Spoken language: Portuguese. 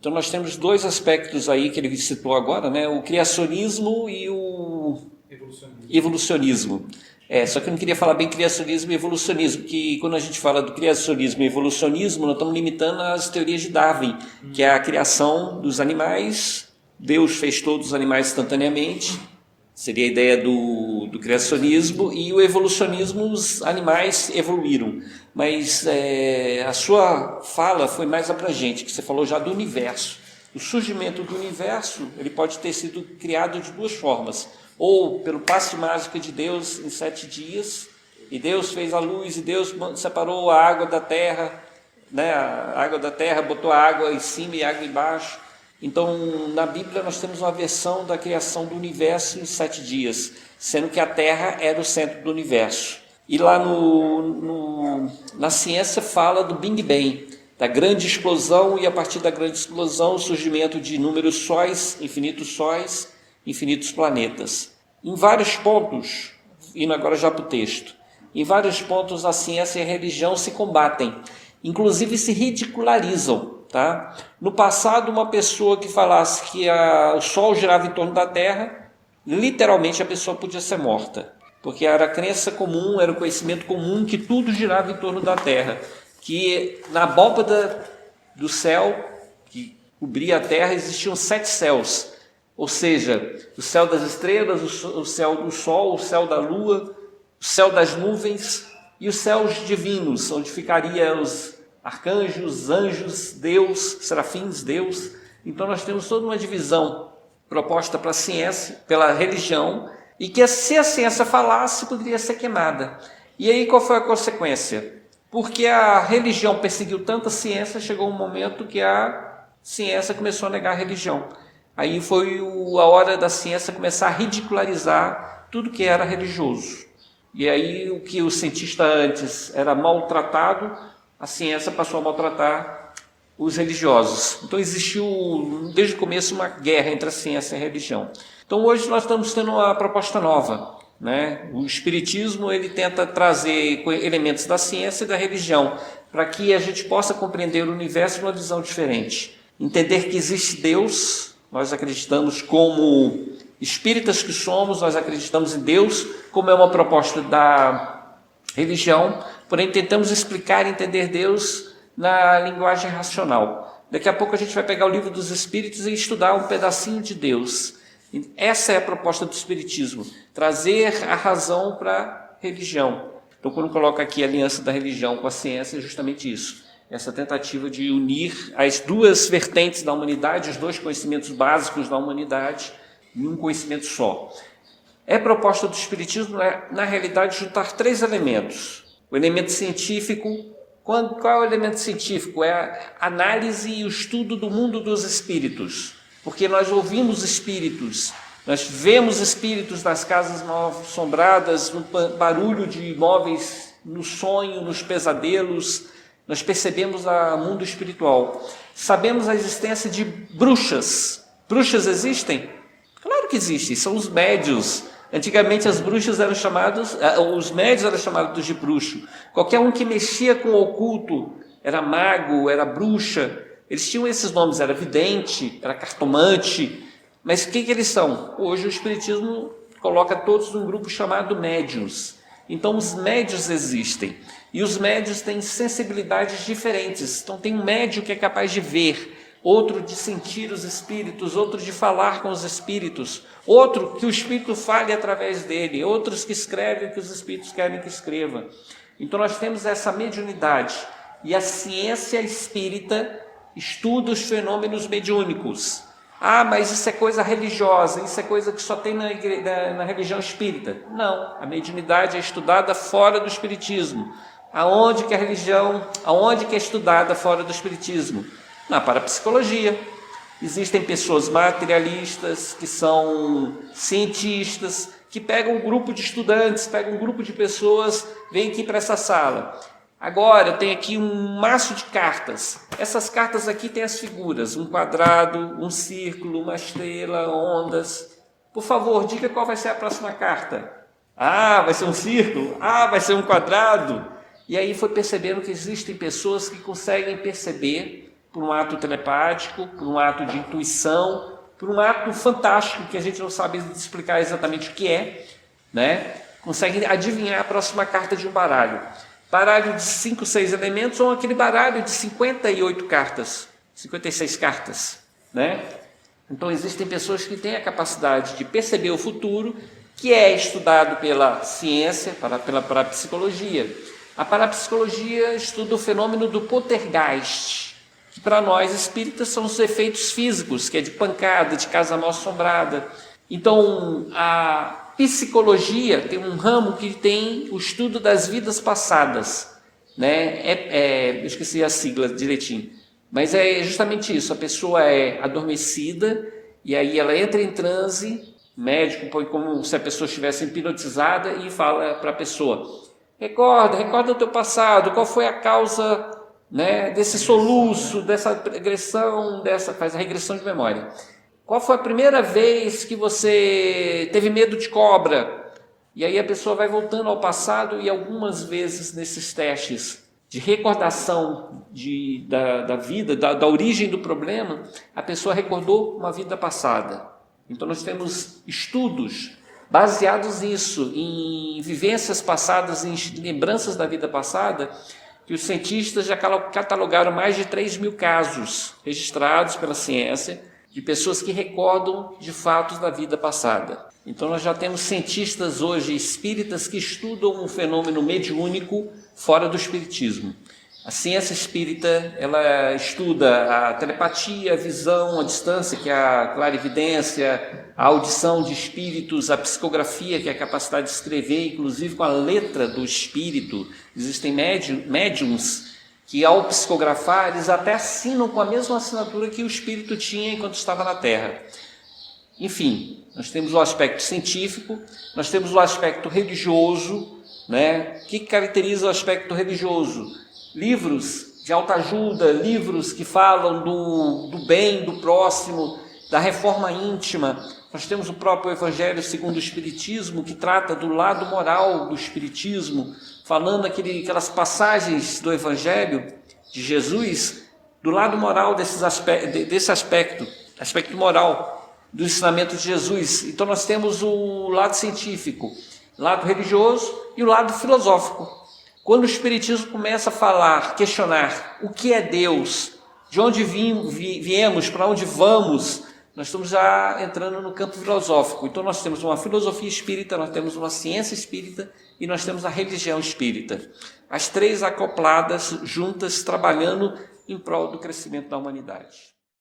Então nós temos dois aspectos aí que ele citou agora, né? O criacionismo e o evolucionismo. Só que eu não queria falar bem criacionismo e evolucionismo, que quando a gente fala do criacionismo e evolucionismo, nós estamos limitando as teorias de Darwin, que é a criação dos animais. Deus fez todos os animais instantaneamente, seria a ideia do criacionismo, e o evolucionismo, os animais evoluíram. Mas a sua fala foi mais abrangente, que você falou já do universo. O surgimento do universo, ele pode ter sido criado de duas formas: ou pelo passe mágico de Deus em 7 dias, e Deus fez a luz, e Deus separou a água da terra, né? A água da terra, botou a água em cima e a água embaixo. Então, na Bíblia nós temos uma versão da criação do universo em 7 dias, sendo que a terra era o centro do universo. E lá na ciência fala do Big Bang, da grande explosão, e a partir da grande explosão o surgimento de inúmeros sóis, infinitos planetas. Em vários pontos, indo agora já para o texto, em vários pontos a ciência e a religião se combatem, inclusive se ridicularizam. Tá? No passado, uma pessoa que falasse que o Sol girava em torno da Terra, literalmente a pessoa podia ser morta, porque era a crença comum, era o conhecimento comum que tudo girava em torno da Terra, que na abóbada do céu, que cobria a Terra, existiam 7 céus, ou seja, o céu das estrelas, o céu do Sol, o céu da Lua, o céu das nuvens e os céus divinos, onde ficariam os arcanjos, anjos, Deus, serafins, Deus. Então nós temos toda uma divisão proposta para a ciência, pela religião, e que se a ciência falasse, poderia ser queimada. E aí qual foi a consequência? Porque a religião perseguiu tanta ciência, chegou um momento que a ciência começou a negar a religião. Aí foi a hora da ciência começar a ridicularizar tudo que era religioso. E aí o que o cientista antes era maltratado, a ciência passou a maltratar os religiosos. Então existiu desde o começo uma guerra entre a ciência e a religião. Então hoje nós estamos tendo uma proposta nova, né? O espiritismo ele tenta trazer elementos da ciência e da religião para que a gente possa compreender o universo de uma visão diferente. Entender que existe Deus, nós acreditamos como espíritas que somos, nós acreditamos em Deus, como é uma proposta da religião, porém tentamos explicar e entender Deus na linguagem racional. Daqui a pouco a gente vai pegar o livro dos Espíritos e estudar um pedacinho de Deus. Essa é a proposta do Espiritismo, trazer a razão para a religião. Então quando coloca aqui a aliança da religião com a ciência, é justamente isso. Essa tentativa de unir as duas vertentes da humanidade, os dois conhecimentos básicos da humanidade, em um conhecimento só. É proposta do Espiritismo, na realidade, juntar 3 elementos. O elemento científico. Qual é o elemento científico? É a análise e o estudo do mundo dos espíritos. Porque nós ouvimos espíritos, nós vemos espíritos nas casas mal assombradas, no barulho de móveis, no sonho, nos pesadelos. Nós percebemos o mundo espiritual. Sabemos a existência de bruxas. Bruxas existem? Claro que existem, são os médios. Antigamente as bruxas eram chamadas, os médios eram chamados de bruxo. Qualquer um que mexia com o oculto era mago, era bruxa. Eles tinham esses nomes, era vidente, era cartomante. Mas o que eles são? Hoje o Espiritismo coloca todos num grupo chamado médiuns. Então os médios existem. E os médios têm sensibilidades diferentes. Então tem um médio que é capaz de ver, outro de sentir os espíritos, outro de falar com os espíritos, outro que o espírito fale através dele, outros que escrevem o que os espíritos querem que escreva. Então nós temos essa mediunidade. E a ciência espírita estuda os fenômenos mediúnicos. Ah, mas isso é coisa religiosa, isso é coisa que só tem na religião espírita. Não, a mediunidade é estudada fora do espiritismo. Aonde que é estudada fora do espiritismo? Na parapsicologia. Existem pessoas materialistas que são cientistas, que pegam um grupo de estudantes, pegam um grupo de pessoas, vêm aqui para essa sala. Agora eu tenho aqui um maço de cartas. Essas cartas aqui têm as figuras, um quadrado, um círculo, uma estrela, ondas. Por favor, diga qual vai ser a próxima carta. Ah, vai ser um círculo? Ah, vai ser um quadrado? E aí foi percebendo que existem pessoas que conseguem perceber por um ato telepático, por um ato de intuição, por um ato fantástico que a gente não sabe explicar exatamente o que é, né? Consegue adivinhar a próxima carta de um baralho. Baralho de 5, 6 elementos ou aquele baralho de 58 cartas, 56 cartas, né? Então existem pessoas que têm a capacidade de perceber o futuro, que é estudado pela ciência, pela parapsicologia. A parapsicologia estuda o fenômeno do poltergeist, que para nós espíritas são os efeitos físicos, que é de pancada, de casa mal assombrada. Então a psicologia tem um ramo que tem o estudo das vidas passadas, né? Eu esqueci a sigla direitinho, mas é justamente isso, a pessoa é adormecida e aí ela entra em transe, o médico põe como se a pessoa estivesse hipnotizada e fala para a pessoa: recorda o teu passado, qual foi a causa, né, desse soluço, dessa regressão, faz a regressão de memória. Qual foi a primeira vez que você teve medo de cobra? E aí a pessoa vai voltando ao passado e algumas vezes nesses testes de recordação da vida, da origem do problema, a pessoa recordou uma vida passada. Então nós temos estudos baseados nisso, em vivências passadas, em lembranças da vida passada, que os cientistas já catalogaram mais de 3.000 casos registrados pela ciência, de pessoas que recordam de fatos da vida passada. Então nós já temos cientistas hoje espíritas que estudam um fenômeno mediúnico fora do espiritismo. A ciência espírita, ela estuda a telepatia, a visão, a distância, que é a clarividência, a audição de espíritos, a psicografia, que é a capacidade de escrever, inclusive com a letra do espírito. Existem médiums que ao psicografar, eles até assinam com a mesma assinatura que o espírito tinha enquanto estava na Terra. Enfim, nós temos o aspecto científico, nós temos o aspecto religioso, né? O que caracteriza o aspecto religioso? Livros de autoajuda, livros que falam do bem, do próximo, da reforma íntima. Nós temos o próprio Evangelho segundo o Espiritismo, que trata do lado moral do Espiritismo, falando aquelas passagens do Evangelho de Jesus, do lado moral desse aspecto moral do ensinamento de Jesus. Então nós temos o lado científico, o lado religioso e o lado filosófico. Quando o Espiritismo começa a falar, questionar o que é Deus, de onde viemos, para onde vamos, nós estamos já entrando no campo filosófico. Então nós temos uma filosofia espírita, nós temos uma ciência espírita e nós temos a religião espírita. As três acopladas, juntas, trabalhando em prol do crescimento da humanidade.